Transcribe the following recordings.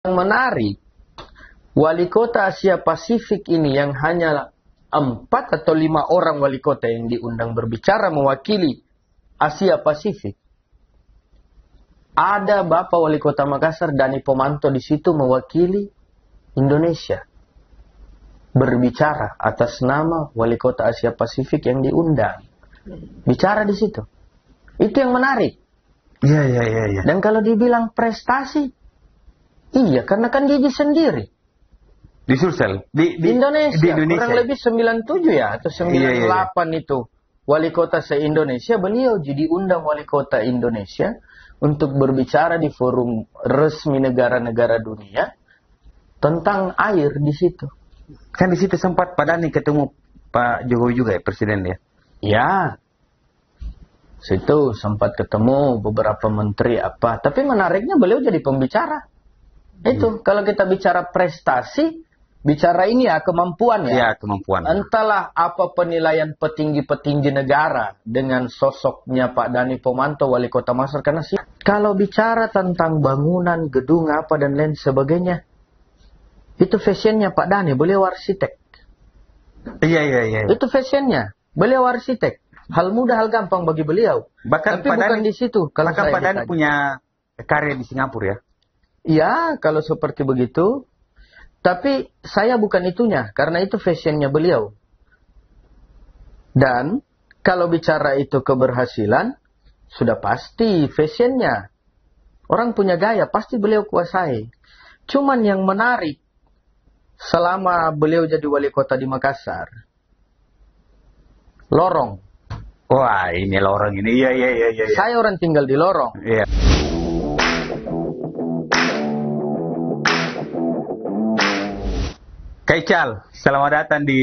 Yang menarik, wali kota Asia Pasifik ini yang hanya 4 atau 5 orang wali kota yang diundang berbicara mewakili Asia Pasifik. Ada Bapak Wali Kota Makassar, Dani Pomanto di situ mewakili Indonesia. Berbicara atas nama wali kota Asia Pasifik yang diundang. Bicara di situ. Itu yang menarik. Iya. Dan kalau dibilang prestasi, iya, karena kan dia sendiri. Di Sulsel, di Indonesia, Indonesia. kurang lebih 97 ya, atau 98 itu. Wali kota se-Indonesia, beliau jadi undang wali kota Indonesia untuk berbicara di forum resmi negara-negara dunia tentang air di situ. Kan di situ sempat Pak Dani ketemu Pak Jokowi juga ya, Presiden ya? Ya, situ sempat ketemu beberapa menteri apa. Tapi menariknya beliau jadi pembicara. Itu, kalau kita bicara prestasi, bicara ini ya, kemampuan ya. Iya, kemampuan. Entahlah apa penilaian petinggi-petinggi negara dengan sosoknya Pak Dani Pomanto, wali kota Makassar. Karena sih, kalau bicara tentang bangunan, gedung, apa dan lain sebagainya, itu fashionnya Pak Dani, beliau arsitek. Iya. Itu fashionnya, beliau arsitek. Hal mudah, hal gampang bagi beliau. Bahkan tapi Pak bukan Dani, di situ. Kalau bahkan saya Pak Dani ditanya. punya karya di Singapura ya? Ya, kalau seperti begitu. Tapi saya bukan itunya, karena itu fashionnya beliau. Dan kalau bicara itu keberhasilan, sudah pasti fashionnya. Orang punya gaya, pasti beliau kuasai. Cuman yang menarik, selama beliau jadi wali kota di Makassar, lorong. Wah, ini lorong ini. Iya. Saya orang tinggal di lorong. Iya. Kaical, selamat datang di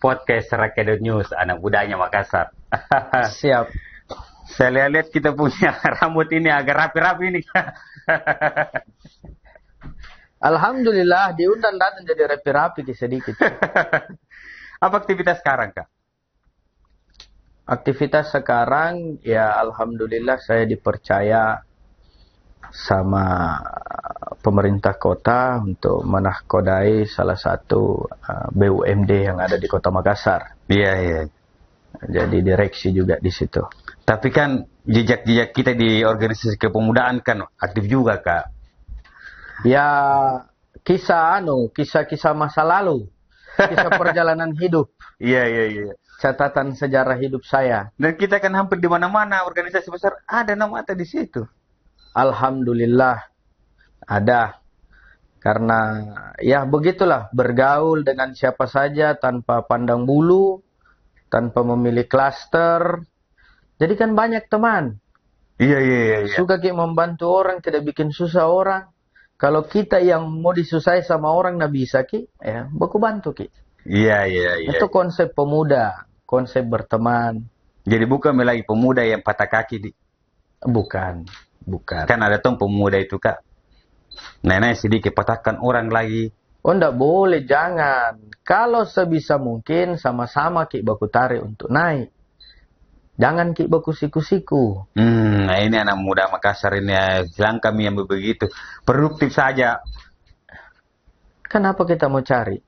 podcast Rakyat News, anak mudanya Makassar. Siap. Saya lihat kita punya rambut ini agak rapi-rapi ini. Alhamdulillah, diundang datang jadi rapi-rapi sedikit. Apa aktivitas sekarang, Kak? Aktivitas sekarang, ya alhamdulillah saya dipercaya sama pemerintah kota untuk menahkodai salah satu BUMD yang ada di Kota Makassar. Iya. Jadi direksi juga di situ. Tapi kan jejak-jejak kita di organisasi kepemudaan kan aktif juga, Kak. Ya, kisah-kisah masa lalu. Kisah perjalanan hidup. Iya. Catatan sejarah hidup saya. Dan kita kan hampir di mana-mana organisasi besar ada nama kita di situ. Alhamdulillah ada. Karena ya begitulah, bergaul dengan siapa saja tanpa pandang bulu, tanpa memilih klaster. Jadi kan banyak teman. Iya. Suka kita membantu orang, tidak bikin susah orang. Kalau kita yang mau disusahi sama orang nggak bisa ya baku bantu ki. Iya. Itu konsep pemuda, konsep berteman. Jadi bukan lagi pemuda yang patah kaki di. Bukan. Kan ada tuh pemuda itu, Kak. Nenek sedikit patahkan orang lagi. Oh, enggak boleh, jangan. Kalau sebisa mungkin sama-sama ki baku tarik untuk naik. Jangan ki baku siku-siku. Nah ini anak muda Makassar ini silang kami yang begitu. Produktif saja. Kenapa kita mau cari?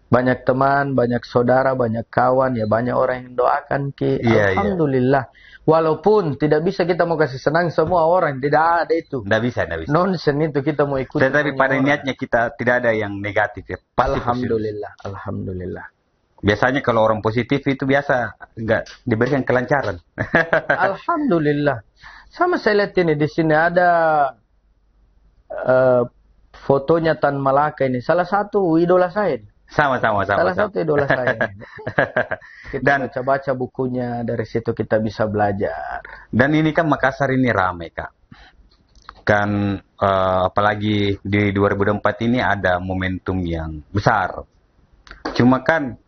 Banyak teman, banyak saudara, banyak kawan, ya banyak orang yang doakan ki. Iya, Alhamdulillah. Walaupun tidak bisa kita mau kasih senang semua orang, tidak ada itu. Tidak bisa. Nonsen itu kita mau ikut. Tetapi pada niatnya kita tidak ada yang negatif ya. Pasti Alhamdulillah, positif. Alhamdulillah. Biasanya kalau orang positif itu biasa enggak diberikan kelancaran. Alhamdulillah. Sama saya lihat ini di sini ada fotonya Tan Malaka ini. Salah satu idola saya. Sama. Salah satu idola saya. Kita baca-baca bukunya, dari situ kita bisa belajar. Dan ini kan Makassar ini ramai, Kak. Kan apalagi di 2024 ini ada momentum yang besar. Cuma kan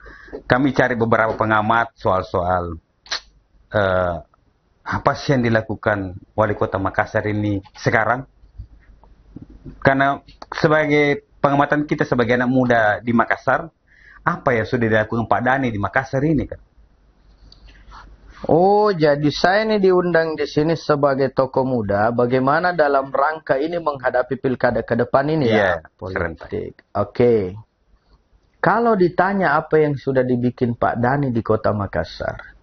kami cari beberapa pengamat soal-soal apa sih yang dilakukan Wali Kota Makassar ini sekarang. Karena sebagai pengamatan kita sebagai anak muda di Makassar, apa yang sudah dilakukan Pak Dani di Makassar ini, kan? Oh, jadi saya ini diundang di sini sebagai tokoh muda. Bagaimana dalam rangka ini menghadapi pilkada ke depan ini Iya, ya? Politik. Oke. Kalau ditanya apa yang sudah dibikin Pak Dhani di Kota Makassar,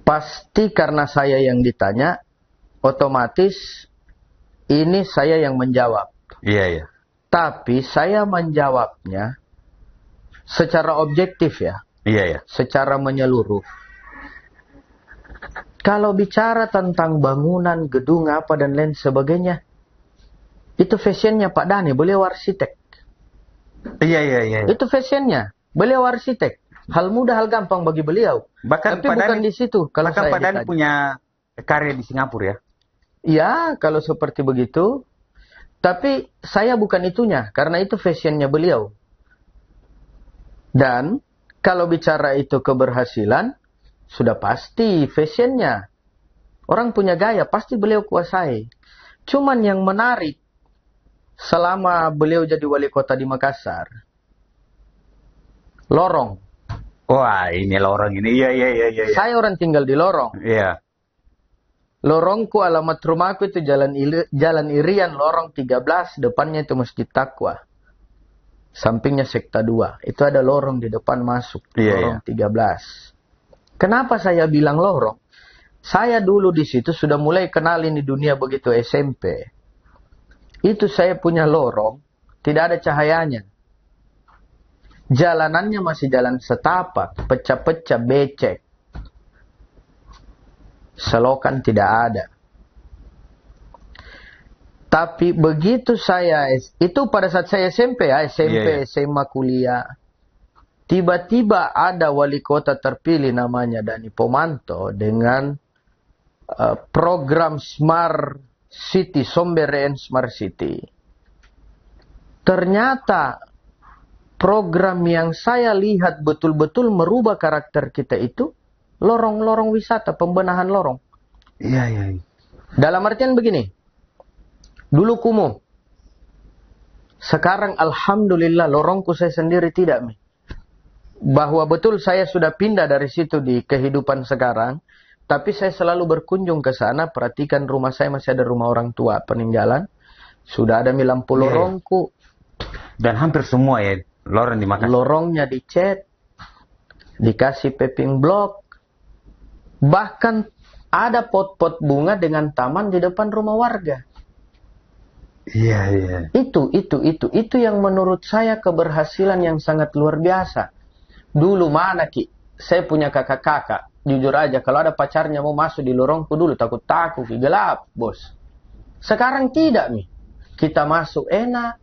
pasti karena saya yang ditanya, otomatis ini saya yang menjawab. Iya, iya. Tapi saya menjawabnya secara objektif ya. Iya, iya. Secara menyeluruh. Kalau bicara tentang bangunan, gedung apa dan lain sebagainya, itu fashionnya Pak Dhani, beliau arsitek. Iya, iya, iya. Itu fashionnya, beliau arsitek. Hal mudah, hal gampang bagi beliau. Bahkan tapi Pak bukan Dhani, di situ. Kalau bahkan saya Pak Dhani ditanya. punya karya di Singapura ya? Ya, kalau seperti begitu. Tapi saya bukan itunya, karena itu fashionnya beliau. Dan kalau bicara itu keberhasilan, sudah pasti fashionnya. Orang punya gaya, pasti beliau kuasai. Cuman yang menarik, selama beliau jadi wali kota di Makassar, lorong. Wah, ini lorong ini. Iya, iya, iya, iya. Saya orang tinggal di lorong. Iya. Lorongku, alamat rumahku itu Jalan Irian, lorong 13, depannya itu Masjid Taqwa. Sampingnya Sekta 2. Itu ada lorong di depan masuk, Iya, lorong iya. 13. Kenapa saya bilang lorong? Saya dulu di situ sudah mulai kenalin di dunia begitu SMP. Itu saya punya lorong, tidak ada cahayanya. Jalanannya masih jalan setapak, pecah-pecah, becek. Selokan tidak ada. Tapi begitu saya, itu pada saat saya SMP ya, SMP, SMA, kuliah. Tiba-tiba ada wali kota terpilih namanya Dhani Pomanto dengan program Smart City, Sombere Smart City. Ternyata program yang saya lihat betul-betul merubah karakter kita itu lorong-lorong wisata, pembenahan lorong. Iya, iya. Dalam artian begini, dulu kumuh. Sekarang alhamdulillah lorongku saya sendiri tidak. Bahwa betul saya sudah pindah dari situ di kehidupan sekarang. Tapi saya selalu berkunjung ke sana. Perhatikan rumah saya masih ada rumah orang tua peninggalan. Sudah ada lampu lorongku. Dan hampir semua ya lorong di Makassar. Lorongnya dicat. Dikasih paving block. Bahkan ada pot-pot bunga dengan taman di depan rumah warga. Iya, iya. Itu yang menurut saya keberhasilan yang sangat luar biasa. Dulu mana Ki? Saya punya kakak-kakak. Jujur aja, kalau ada pacarnya mau masuk di lorongku dulu, takut-takut, gelap, bos. Sekarang tidak nih. Kita masuk enak.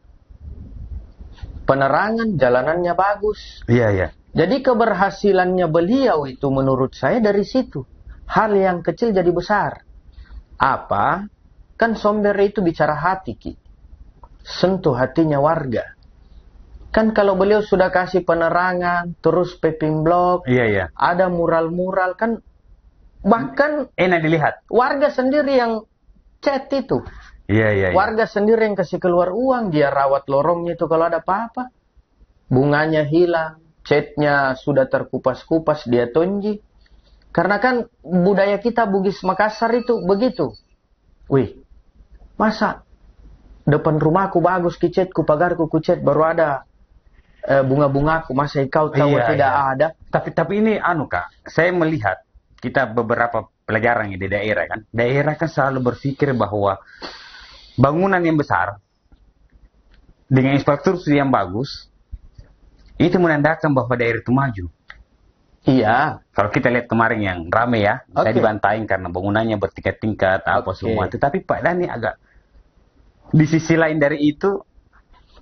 Penerangan, jalanannya bagus. Iya, iya. Jadi keberhasilannya beliau itu menurut saya dari situ. Hal yang kecil jadi besar. Apa? Kan Sombere itu bicara hati, Ki. Sentuh hatinya warga. Kan kalau beliau sudah kasih penerangan, terus paving block, Iya, iya. ada mural-mural, kan bahkan Enak dilihat. warga sendiri yang cat itu. Iya, iya, iya. Warga sendiri yang kasih keluar uang, dia rawat lorongnya itu kalau ada apa-apa. Bunganya hilang, catnya sudah terkupas-kupas, dia tonji. Karena kan budaya kita Bugis Makassar itu begitu. Wih, masa depan rumahku bagus kicetku, pagarku kucet, baru ada bunga-bungaku, masa kau tahu tidak ada. Tapi ini Kak, saya melihat kita beberapa pelajaran di daerah kan. Daerah kan selalu berpikir bahwa bangunan yang besar dengan infrastruktur yang bagus itu menandakan bahwa daerah itu maju. Iya. Kalau kita lihat kemarin yang rame ya, saya dibantain karena bangunannya bertingkat-tingkat apa semua. Tetapi Pak Dhani agak di sisi lain dari itu,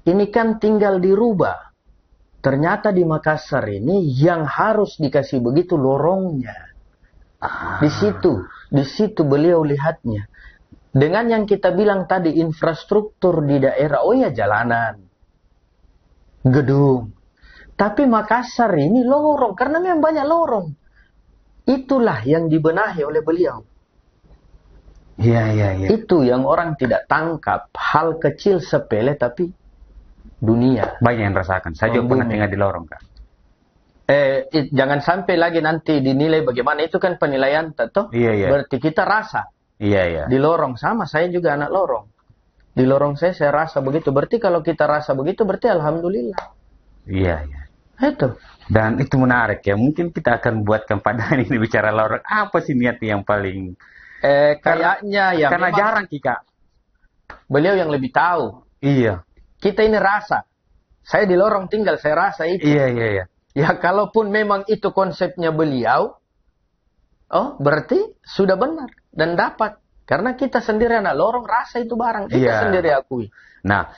ini kan tinggal dirubah. Ternyata di Makassar ini yang harus dikasih begitu lorongnya. Di situ beliau lihatnya. Dengan yang kita bilang tadi infrastruktur di daerah, oh ya jalanan, gedung. Tapi Makassar ini lorong, karena memang banyak lorong. Itulah yang dibenahi oleh beliau. Iya. Itu yang orang tidak tangkap. Hal kecil sepele tapi dunia. Banyak yang rasakan. Saya juga pernah tinggal di lorong, Kak. Jangan sampai lagi nanti dinilai bagaimana, itu kan penilaian toh. Iya. Berarti kita rasa. Iya. Di lorong sama, saya juga anak lorong. Di lorong saya rasa begitu. Berarti kalau kita rasa begitu, berarti alhamdulillah. Iya. Itu. Dan itu menarik ya. Mungkin kita akan buatkan pada ini bicara lorong. Apa sih niat yang paling? Kayaknya ya. Karena jarang Kika. Beliau yang lebih tahu. Iya. Kita ini rasa. Saya di lorong tinggal, saya rasa itu. Iya. Ya kalaupun memang itu konsepnya beliau, berarti sudah benar dan dapat. Karena kita sendiri anak lorong rasa itu barang, kita sendiri akui. Nah,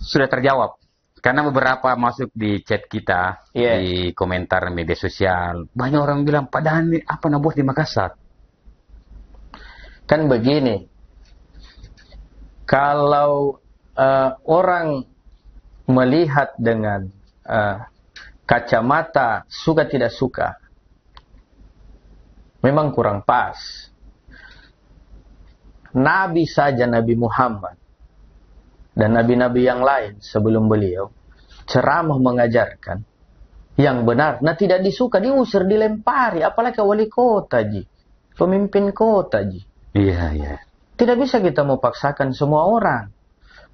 sudah terjawab. Karena beberapa masuk di chat kita, di komentar media sosial, banyak orang bilang, Pak Dhani, apa nak bos di Makassar? Kan begini, kalau orang melihat dengan kacamata suka tidak suka, memang kurang pas. Nabi saja, Nabi Muhammad dan nabi-nabi yang lain sebelum beliau ceramah mengajarkan yang benar, nah tidak disuka, diusir, dilempari, apalagi wali kota ji, pemimpin kota ji. Iya. Tidak bisa kita mau paksakan semua orang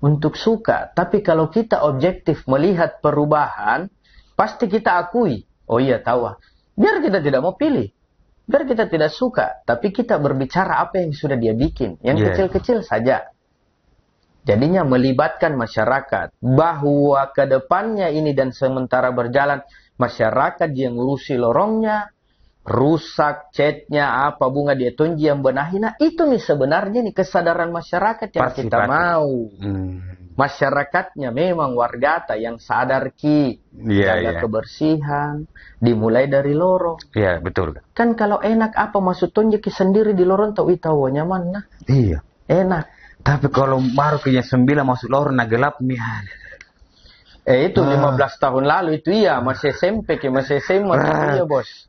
untuk suka, tapi kalau kita objektif melihat perubahan, pasti kita akui, oh iya tahu, biar kita tidak mau pilih, biar kita tidak suka, tapi kita berbicara apa yang sudah dia bikin, yang kecil-kecil saja. Jadinya melibatkan masyarakat, bahwa ke depannya ini dan sementara berjalan, masyarakat yang ngurusi lorongnya, rusak catnya, apa bunga dia tunji yang benahi, nah itu nih sebenarnya nih kesadaran masyarakat yang kita mau. Masyarakatnya memang wargata yang sadar jaga kebersihan, dimulai dari lorong. Iya, betul. Kan kalau enak apa masuk tunjuk sendiri di lorong tahu nyaman nah. Iya. Enak. Tapi kalau baru ke jam 9 masuk lorong nah gelap nih. Itu 15 tahun lalu itu masih SMP masih SMA iya bos.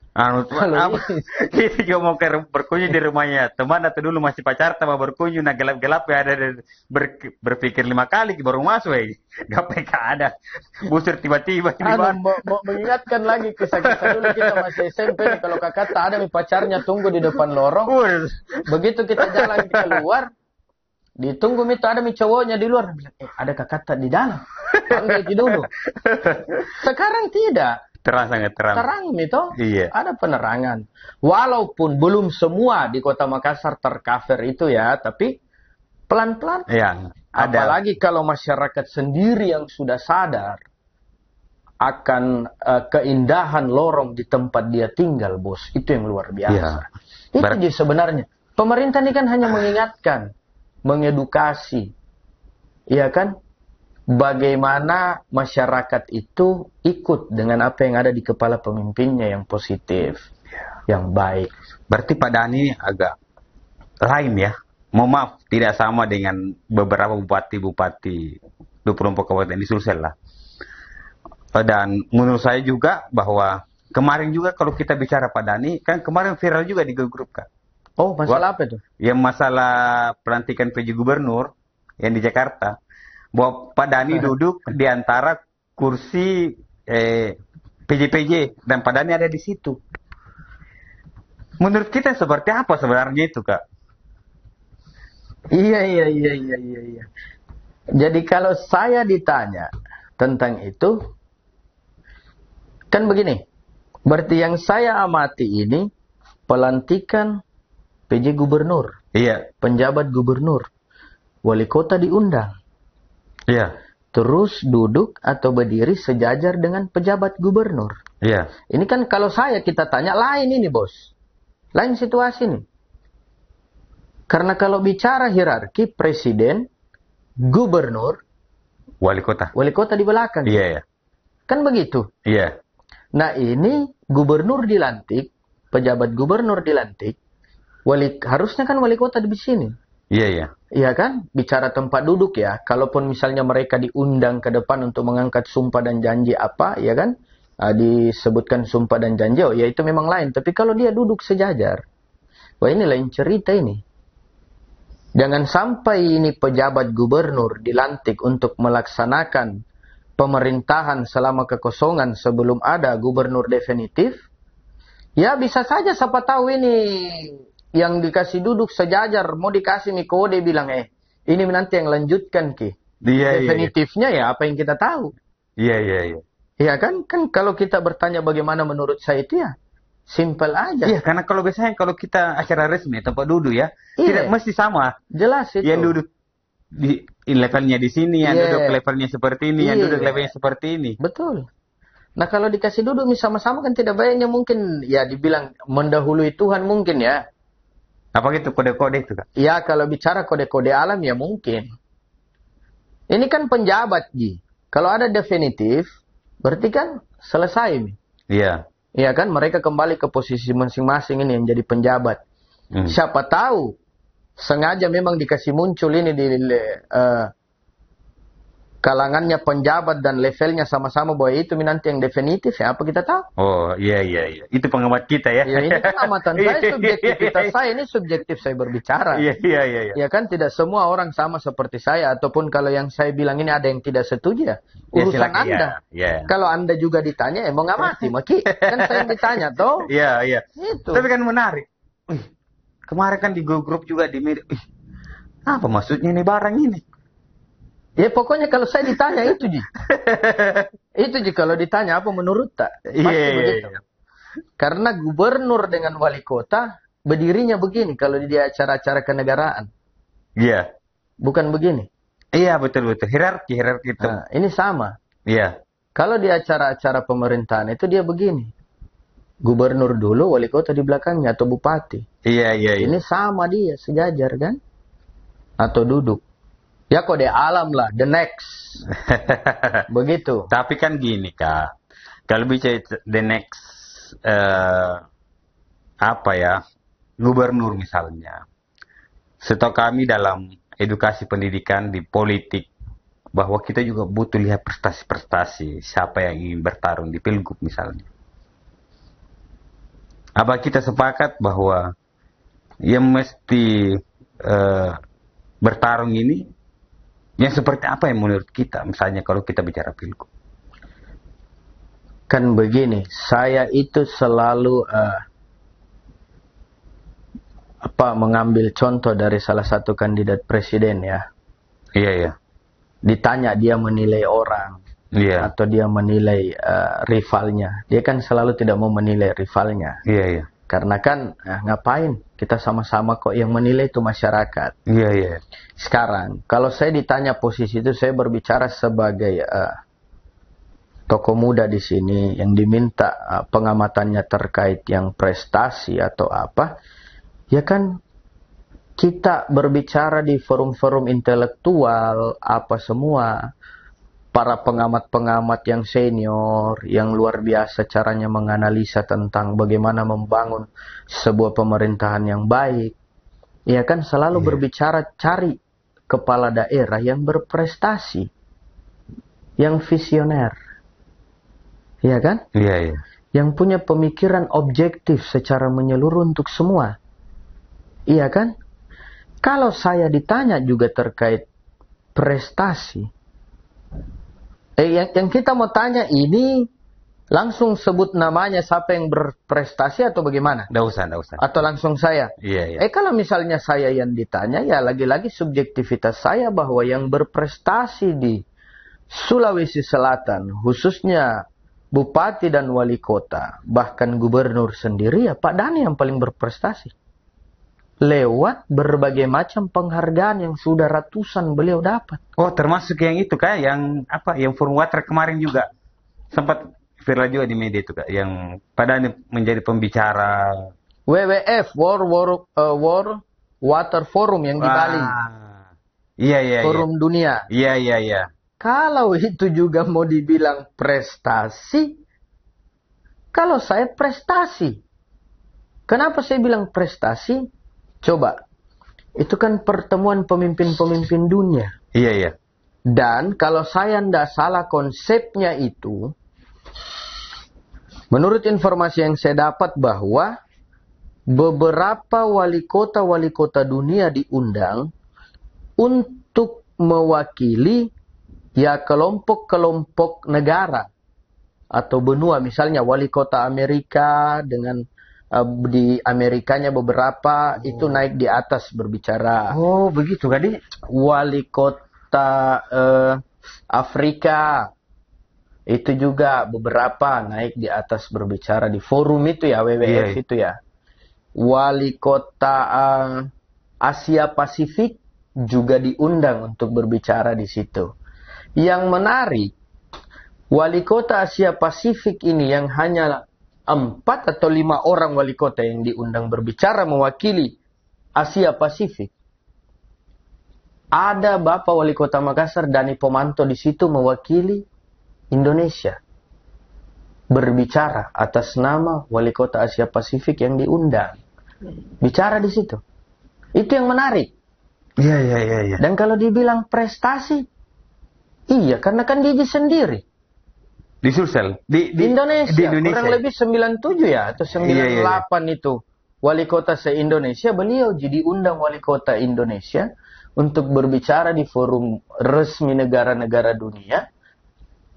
Kita juga mau berkunjung di rumahnya teman atau dulu masih pacar sama berkunjung nah gelap-gelap ya ada berpikir 5 kali baru masuk gak ada busur tiba-tiba mau mengingatkan lagi kisah-kisah dulu kita masih SMP nih, kalau kakak tak ada pacarnya tunggu di depan lorong, begitu kita jalan keluar ditunggu itu ada cowoknya di luar, ada kakak tak di dalam, panggil dulu. Sekarang tidak. Sangat terang. Terang itu, iya. Ada penerangan. Walaupun belum semua di Kota Makassar tercover itu tapi pelan-pelan. Iya. Apalagi kalau masyarakat sendiri yang sudah sadar akan keindahan lorong di tempat dia tinggal, bos, itu yang luar biasa. Itu sebenarnya. Pemerintah ini kan hanya mengingatkan, mengedukasi, iya kan? Bagaimana masyarakat itu ikut dengan apa yang ada di kepala pemimpinnya yang positif, yang baik. Berarti Pak Dhani agak lain ya. Mohon maaf, tidak sama dengan beberapa bupati-bupati 24 kabupaten di Sulsel lah. Dan menurut saya juga bahwa kemarin juga kalau kita bicara Pak Dhani, kan kemarin viral juga di grup kan. Oh, masalah apa itu? Yang masalah pelantikan PJ Gubernur yang di Jakarta. Bahwa Pak Dhani duduk di antara kursi PJ-PJ dan Pak Dhani ada di situ. Menurut kita seperti apa sebenarnya itu, Kak? Iya. Jadi kalau saya ditanya tentang itu, kan begini. Berarti yang saya amati ini pelantikan PJ Gubernur. Iya. Penjabat Gubernur. Wali kota diundang. Iya. Terus duduk atau berdiri sejajar dengan pejabat gubernur. Iya. Ini kan kalau kita tanya lain ini bos. Lain situasi nih. Karena kalau bicara hierarki presiden, gubernur, wali kota di belakang. Iya. Kan begitu. Iya. Nah ini gubernur dilantik, pejabat gubernur dilantik, harusnya kan wali kota di sini. Iya. Iya kan? Bicara tempat duduk ya. Kalaupun misalnya mereka diundang ke depan untuk mengangkat sumpah dan janji apa, ya kan? Disebutkan sumpah dan janji, ya itu memang lain. Tapi kalau dia duduk sejajar, wah ini lain cerita ini. Jangan sampai ini pejabat gubernur dilantik untuk melaksanakan pemerintahan selama kekosongan sebelum ada gubernur definitif, ya bisa saja siapa tahu ini yang dikasih duduk sejajar, mau dikasih nih kode bilang, ini nanti yang lanjutkan Ki. Definitifnya ya apa yang kita tahu. Iya. Iya kan? Kan kalau kita bertanya bagaimana menurut saya itu ya, simple aja. Iya, karena kalau biasanya kalau kita acara resmi, tempat duduk ya, tidak mesti sama. Jelas itu. Yang duduk di levelnya di sini, yang duduk levelnya seperti ini, yang duduk levelnya seperti ini. Betul. Nah kalau dikasih duduk sama-sama kan tidak baiknya mungkin ya dibilang mendahului Tuhan mungkin ya. Apa gitu kode-kode itu Kak? Ya kalau bicara kode-kode alam ya mungkin. Ini kan penjabat Ji. Kalau ada definitif, berarti kan selesai. Iya. Iya kan mereka kembali ke posisi masing-masing ini yang jadi penjabat. Siapa tahu sengaja memang dikasih muncul ini di kalangannya penjabat dan levelnya sama-sama bahwa itu nanti yang definitif ya apa kita tahu. Oh iya. Itu pengamat kita ya. Ya ini kan amatan saya, subjektivitas saya, ini subjektif saya berbicara. Iya. Ya kan tidak semua orang sama seperti saya, ataupun kalau yang saya bilang ini ada yang tidak setuju ya urusan silakan, Anda. Ya. Kalau Anda juga ditanya mau ngamati maki kan saya yang ditanya toh. Iya. Itu. Tapi kan menarik. Kemarin kan di grup juga di media. Apa maksudnya ini barang ini? Ya pokoknya kalau saya ditanya itu Ji. Itu Ji kalau ditanya apa menurut tak? Pasti begitu. Karena gubernur dengan wali kota berdirinya begini kalau di acara-acara kenegaraan. Iya. Bukan begini. Iya betul. Hierarki itu. Nah, ini sama. Iya. Kalau di acara-acara pemerintahan itu dia begini. Gubernur dulu, wali kota di belakangnya atau bupati. Iya. Ini sama dia sejajar kan? Atau duduk. Ya kode alam lah, the next. Begitu. Tapi kan gini Kak, kalau bicara the next, gubernur misalnya. Setahu kami dalam edukasi pendidikan di politik, bahwa kita juga butuh lihat prestasi-prestasi, siapa yang ingin bertarung di pilgub misalnya. Apa kita sepakat bahwa yang mesti bertarung ini, yang seperti apa yang menurut kita, misalnya kalau kita bicara pilgub? Kan begini, saya itu selalu mengambil contoh dari salah satu kandidat presiden ya. Iya. Ditanya dia menilai orang, atau dia menilai rivalnya. Dia kan selalu tidak mau menilai rivalnya. Iya. Karena kan ngapain? Kita sama-sama kok yang menilai itu masyarakat. Iya. Sekarang, kalau saya ditanya posisi itu, saya berbicara sebagai tokoh muda di sini yang diminta pengamatannya terkait yang prestasi atau apa. Ya kan kita berbicara di forum-forum intelektual apa semua. Para pengamat-pengamat yang senior, yang luar biasa caranya menganalisa tentang bagaimana membangun sebuah pemerintahan yang baik. Ya kan selalu berbicara cari kepala daerah yang berprestasi, yang visioner. Ya kan? Iya. Yang punya pemikiran objektif secara menyeluruh untuk semua. Iya kan? Kalau saya ditanya juga terkait prestasi, yang kita mau tanya ini langsung sebut namanya siapa yang berprestasi atau bagaimana? Nggak usah. Atau langsung saya? Iya. Kalau misalnya saya yang ditanya, ya lagi-lagi subjektivitas saya bahwa yang berprestasi di Sulawesi Selatan, khususnya bupati dan wali kota, bahkan gubernur sendiri, ya Pak Dani yang paling berprestasi. Lewat berbagai macam penghargaan yang sudah ratusan beliau dapat. Oh, termasuk yang itu Kak, yang Forum Water kemarin juga sempat viral juga di media itu Kak, yang padahal menjadi pembicara WWF World Water Forum yang di Bali. Iya. Forum dunia. Iya. Kalau itu juga mau dibilang prestasi, kalau saya prestasi. Kenapa saya bilang prestasi? Coba, itu kan pertemuan pemimpin-pemimpin dunia. Iya. Dan kalau saya tidak salah konsepnya itu, menurut informasi yang saya dapat bahwa beberapa wali kota dunia diundang untuk mewakili ya kelompok-kelompok negara atau benua, misalnya wali kota Amerika dengan di Amerikanya beberapa itu naik di atas berbicara. Oh, begitu Kadi. Wali kota Afrika itu juga beberapa naik di atas berbicara di forum itu ya, WWF itu ya. Wali kota Asia Pasifik juga diundang untuk berbicara di situ. Yang menarik, wali kota Asia Pasifik ini yang hanya 4 atau 5 orang wali kota yang diundang berbicara mewakili Asia Pasifik. Ada Bapak Wali Kota Makassar Dani Pomanto di situ mewakili Indonesia. Berbicara atas nama Wali Kota Asia Pasifik yang diundang. Bicara di situ. Itu yang menarik. Iya. Dan kalau dibilang prestasi, iya, karena kan dia sendiri. Di Sulsel, di Indonesia, kurang lebih 97 ya, atau 98 itu. Wali kota se-Indonesia, beliau jadi undang wali kota Indonesia untuk berbicara di forum resmi negara-negara dunia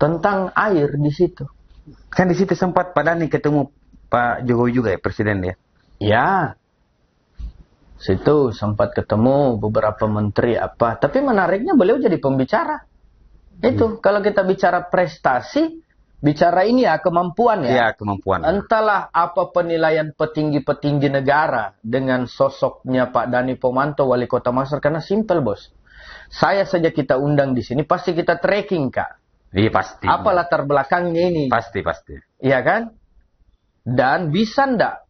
tentang air di situ. Kan di situ sempat Pak Dani ketemu Pak Jokowi juga ya, presiden ya? Ya, situ sempat ketemu beberapa menteri apa. Tapi menariknya beliau jadi pembicara. Itu, kalau kita bicara prestasi, bicara ini ya, kemampuan ya. Iya, kemampuan. Entahlah apa penilaian petinggi-petinggi negara dengan sosoknya Pak Dani Pomanto, Wali Kota Makassar. Karena simpel, Bos. Saya saja kita undang di sini, pasti kita tracking, Kak. Iya, pasti. Apa latar belakangnya ini? Pasti. Iya kan? Dan bisa ndak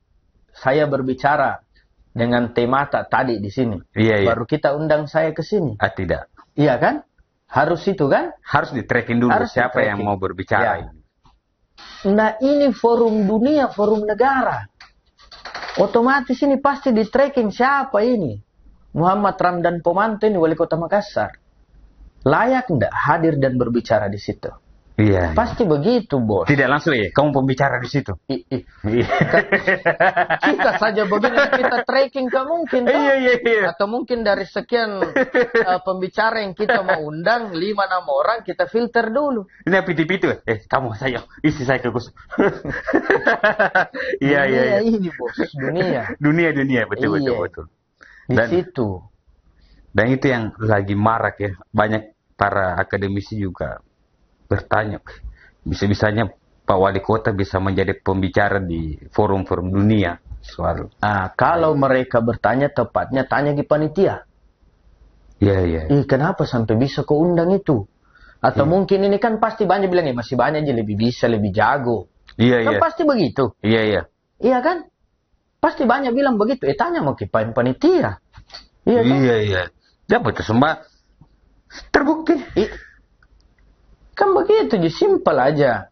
saya berbicara dengan temata tadi di sini? Iya. Baru kita undang saya ke sini. Tidak. Iya kan? Harus itu kan? Harus di-tracking dulu siapa yang mau berbicara ini. Nah, ini forum dunia, forum negara. Otomatis ini pasti di-tracking siapa ini. Muhammad Ramdan Pomanto ini Wali Kota Makassar. Layak enggak hadir dan berbicara di situ? Iya. Pasti begitu, Bos. Tidak langsung ya, kamu pembicara di situ. Kita saja begini, kita tracking ke mungkin. Iya. Atau mungkin dari sekian pembicara yang kita mau undang, 5-6 orang, kita filter dulu. Ini pitu-pitu. Kamu saya, isi saya ke Gus. Iya. Ini, Bos. Dunia, betul. Di situ. Dan itu yang lagi marak ya. Banyak para akademisi juga bertanya, bisa-bisanya Pak Wali Kota bisa menjadi pembicara di forum-forum dunia soal. Kalau mereka bertanya, tepatnya tanya di panitia. Iya. Kenapa sampai bisa kau undang itu? Atau mungkin ini kan pasti banyak bilang, masih banyak aja lebih bisa, lebih jago. Iya. Kan pasti begitu. Iya. Iya kan? Pasti banyak bilang begitu. Tanya mau ke panitia. Iya kan? Iya. Dapat semua terbukti. Kan begitu, simpel aja.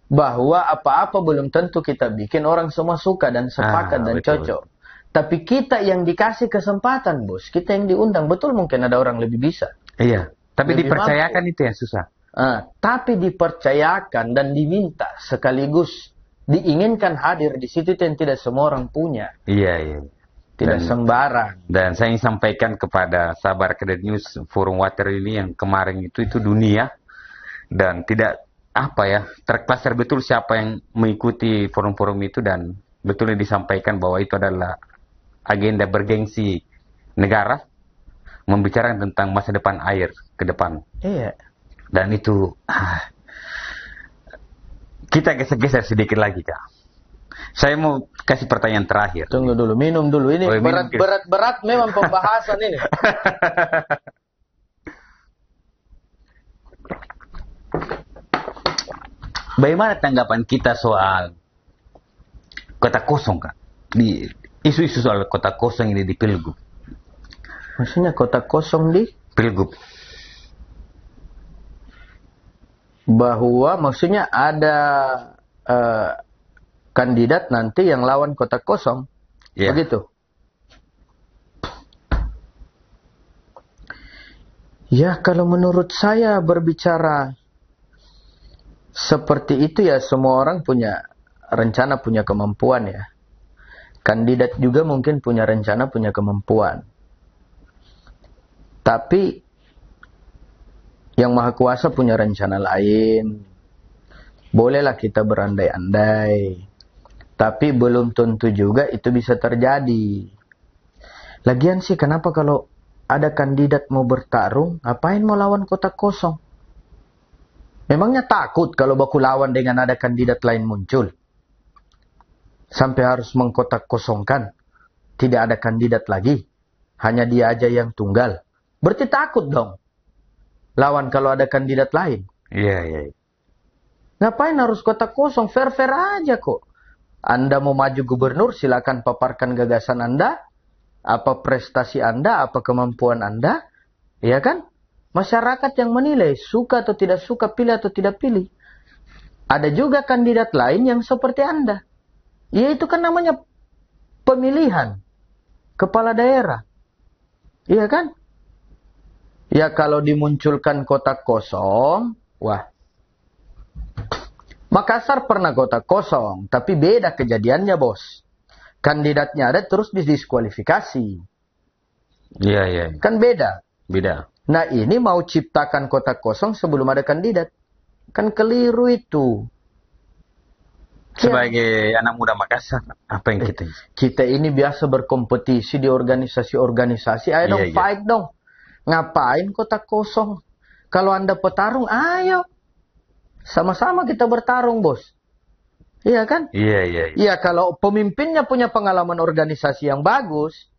Bahwa apa-apa belum tentu kita bikin orang semua suka dan sepakat dan betul. cocok. Tapi kita yang dikasih kesempatan, Bos. Kita yang diundang. Betul, mungkin ada orang lebih bisa. Iya. Tapi lebih dipercayakan mampu. itu yang susah. Tapi dipercayakan dan diminta sekaligus diinginkan hadir di situ, itu yang tidak semua orang punya. Iya. Tidak sembarang. Dan saya ingin sampaikan kepada sahabat Kader News Forum Water ini yang kemarin itu dunia. Dan tidak terklaser betul siapa yang mengikuti forum-forum itu, dan betul disampaikan bahwa itu adalah agenda bergengsi negara membicarakan tentang masa depan air ke depan. Iya. Dan itu kita geser-geser sedikit lagi, Kak. Saya mau kasih pertanyaan terakhir. Tunggu dulu, minum dulu. Ini berat memang pembahasan ini. Bagaimana tanggapan kita soal kota kosong, Kak? Di isu-isu soal kota kosong ini di Pilgub. Maksudnya kota kosong di Pilgub. Bahwa maksudnya ada kandidat nanti yang lawan kota kosong. Yeah. Begitu. Ya, kalau menurut saya berbicara seperti itu ya, semua orang punya rencana, punya kemampuan ya. Kandidat juga mungkin punya rencana, punya kemampuan. Tapi Yang Maha Kuasa punya rencana lain. Bolehlah kita berandai-andai. Tapi belum tentu juga itu bisa terjadi. Lagian sih kenapa kalau ada kandidat mau bertarung, ngapain mau lawan kotak kosong? Memangnya takut kalau baku lawan dengan ada kandidat lain muncul? Sampai harus mengkotak kosongkan. Tidak ada kandidat lagi. Hanya dia aja yang tunggal. Berarti takut dong. Lawan kalau ada kandidat lain. Iya, iya. Ngapain harus kotak kosong? Fair-fair aja kok. Anda mau maju gubernur, silakan paparkan gagasan Anda. Apa prestasi Anda, apa kemampuan Anda. Ya kan? Masyarakat yang menilai, suka atau tidak suka, pilih atau tidak pilih. Ada juga kandidat lain yang seperti Anda. Ya itu kan namanya pemilihan kepala daerah. Iya kan? Ya kalau dimunculkan kotak kosong, wah. Makassar pernah kotak kosong, tapi beda kejadiannya, bos. Kandidatnya ada terus didiskualifikasi. Iya, iya. Kan beda. Beda. Nah ini mau ciptakan kotak kosong sebelum ada kandidat. Kan keliru itu. Sebagai anak muda Makassar, apa yang kita... Kita ini biasa berkompetisi di organisasi-organisasi. Ayo dong, fight dong. Ngapain kotak kosong? Kalau Anda petarung, ayo. Sama-sama kita bertarung, bos. Iya kan? Iya, iya. Iya, kalau pemimpinnya punya pengalaman organisasi yang bagus,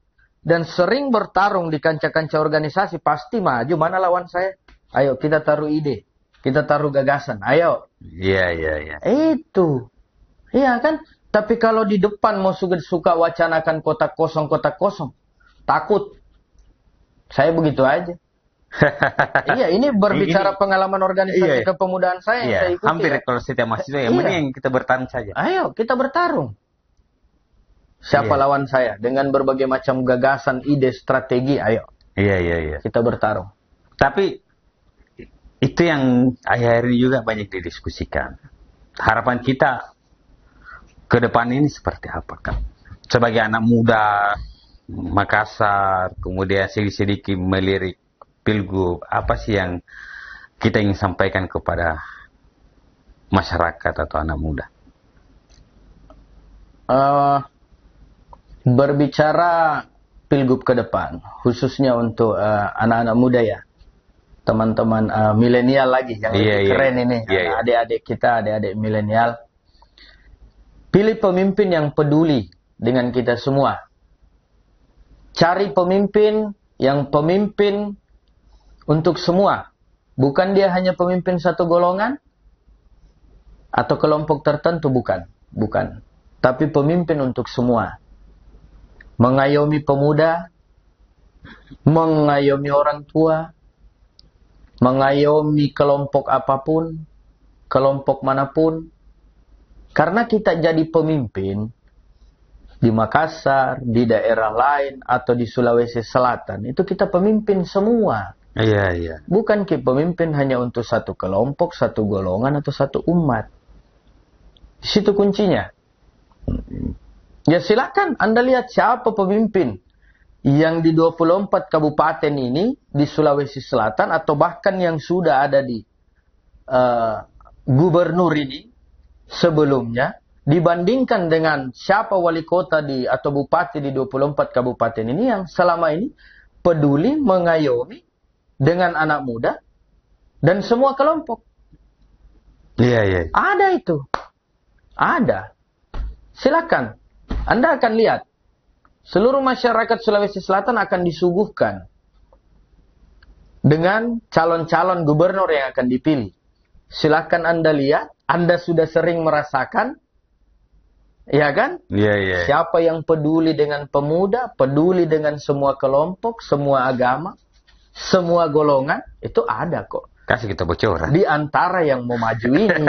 dan sering bertarung di kancah-kancah organisasi, pasti maju. Mana lawan saya? Ayo, kita taruh ide. Kita taruh gagasan. Ayo. Iya, iya, iya. Itu. Iya kan? Tapi kalau di depan mau suka wacanakan kotak kosong, takut. Saya begitu aja. Iya, ini berbicara pengalaman organisasi kepemudaan saya yang saya ikuti. Hampir kalau setiap mahasiswa yang mending kita bertarung saja. Ayo, kita bertarung. Siapa lawan saya? Dengan berbagai macam gagasan, ide, strategi, ayo. Iya. Kita bertarung. Tapi itu yang akhir-akhir ini juga banyak didiskusikan. Harapan kita ke depan ini seperti apa, Kak? Sebagai anak muda Makassar, kemudian sedikit melirik Pilgub, apa sih yang kita ingin sampaikan kepada masyarakat atau anak muda? Berbicara Pilgub ke depan, khususnya untuk anak-anak muda ya, teman-teman milenial lagi yang lebih keren ini, adik-adik kita, adik-adik milenial. Pilih pemimpin yang peduli dengan kita semua. Cari pemimpin yang pemimpin untuk semua. Bukan dia hanya pemimpin satu golongan atau kelompok tertentu, bukan. Tapi pemimpin untuk semua. Mengayomi pemuda, mengayomi orang tua, mengayomi kelompok apapun, kelompok manapun. Karena kita jadi pemimpin di Makassar, di daerah lain, atau di Sulawesi Selatan, itu kita pemimpin semua. Iya. Bukan kita pemimpin hanya untuk satu kelompok, satu golongan, atau satu umat. Di situ kuncinya. Ya silakan Anda lihat siapa pemimpin yang di 24 kabupaten ini, di Sulawesi Selatan, atau bahkan yang sudah ada di gubernur ini, sebelumnya, dibandingkan dengan siapa wali kota atau bupati di 24 kabupaten ini yang selama ini peduli mengayomi dengan anak muda dan semua kelompok. Iya. Ada itu. Ada. Silakan. Anda akan lihat. Seluruh masyarakat Sulawesi Selatan akan disuguhkan dengan calon-calon gubernur yang akan dipilih. Silakan Anda lihat. Anda sudah sering merasakan, ya kan? Iya. Siapa yang peduli dengan pemuda, peduli dengan semua kelompok, semua agama, semua golongan, itu ada kok. Kasih kita bocoran. Di antara yang mau maju ini.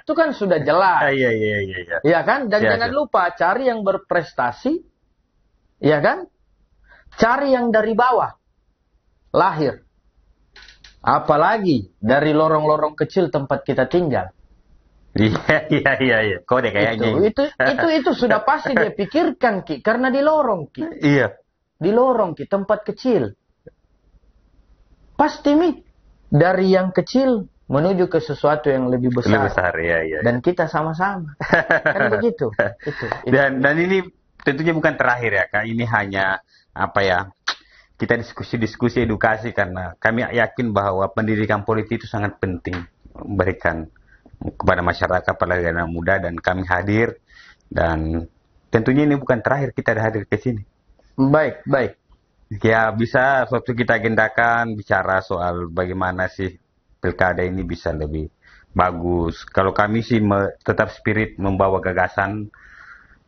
Itu kan sudah jelas. Iya. Ya kan? Dan jangan lupa, cari yang berprestasi, ya kan? Cari yang dari bawah, lahir. Apalagi dari lorong-lorong kecil tempat kita tinggal. Iya. Kode kayaknya. Itu sudah pasti dia pikirkan, Ki. Karena di lorong, Ki. Iya. Di lorong, Ki. Tempat kecil. Pasti, Mi. dari yang kecil menuju ke sesuatu yang lebih besar. Lebih besar, ya. Dan kita sama-sama. Kan begitu. Itu. Dan ini tentunya bukan terakhir ya, Kak. Ini hanya kita diskusi edukasi, karena kami yakin bahwa pendidikan politik itu sangat penting memberikan kepada masyarakat, apalagi anak muda, dan kami hadir, dan tentunya ini bukan terakhir kita hadir ke sini. Baik. Ya, bisa suatu kita agendakan bicara soal bagaimana sih pilkada ini bisa lebih bagus. Kalau kami sih tetap spirit membawa gagasan,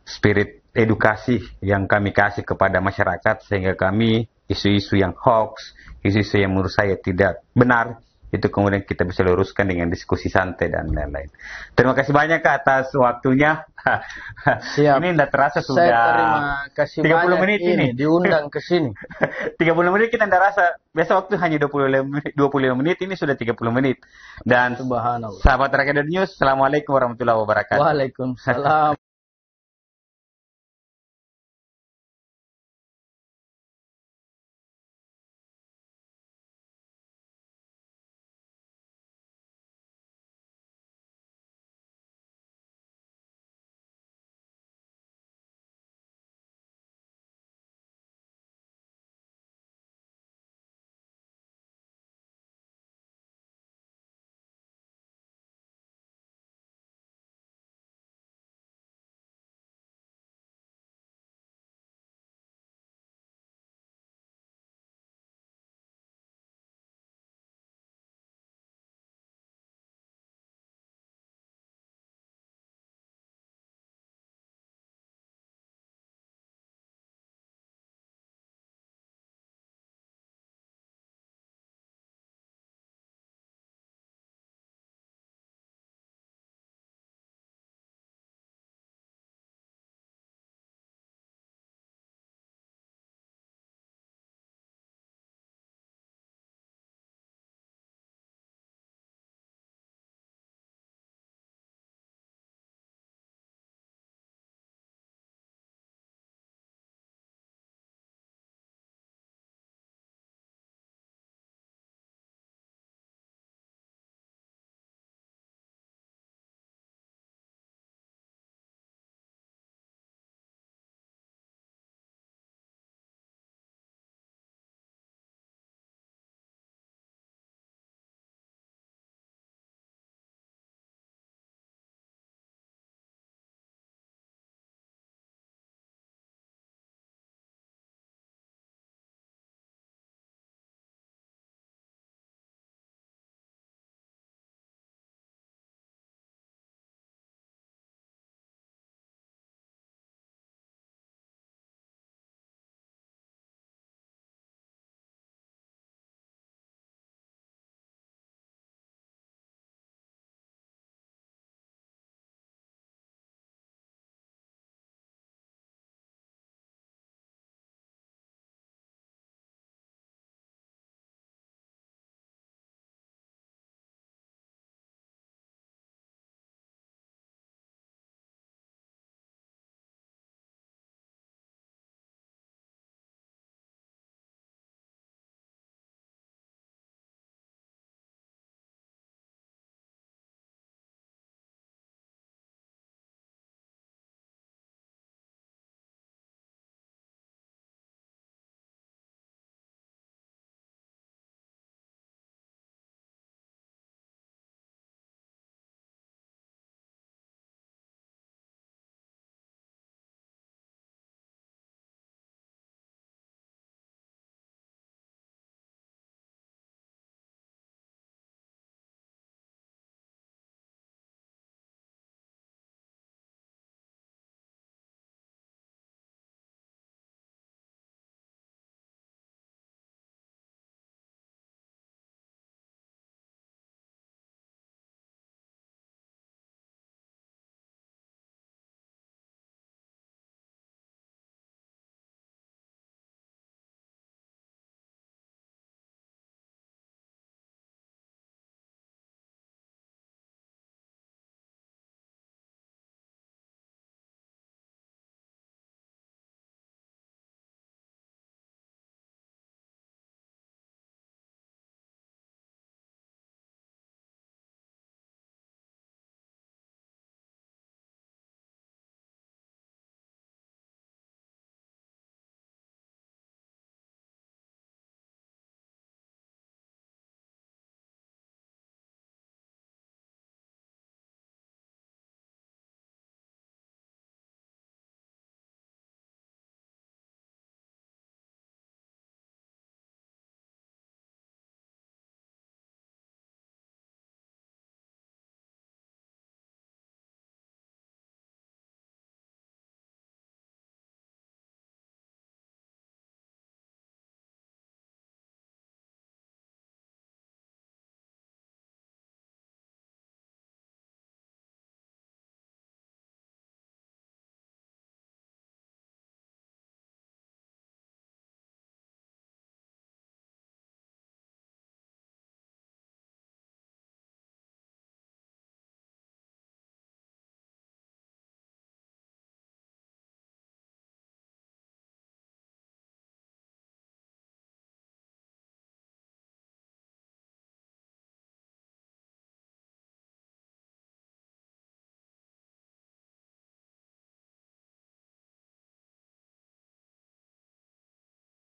spirit edukasi yang kami kasih kepada masyarakat, sehingga kami isu-isu yang hoax, isu-isu yang menurut saya tidak benar, itu kemudian kita bisa luruskan dengan diskusi santai dan lain-lain. Terima kasih banyak, Kak, atas waktunya. Siap. Ini tidak terasa sudah Saya terima kasih 30 menit ini. Diundang ke sini. 30 menit kita tidak rasa. Biasa waktu hanya 25 menit, ini sudah 30 menit. Dan Subhanallah. sahabat Rakyat News, Assalamualaikum warahmatullahi wabarakatuh. Waalaikumsalam.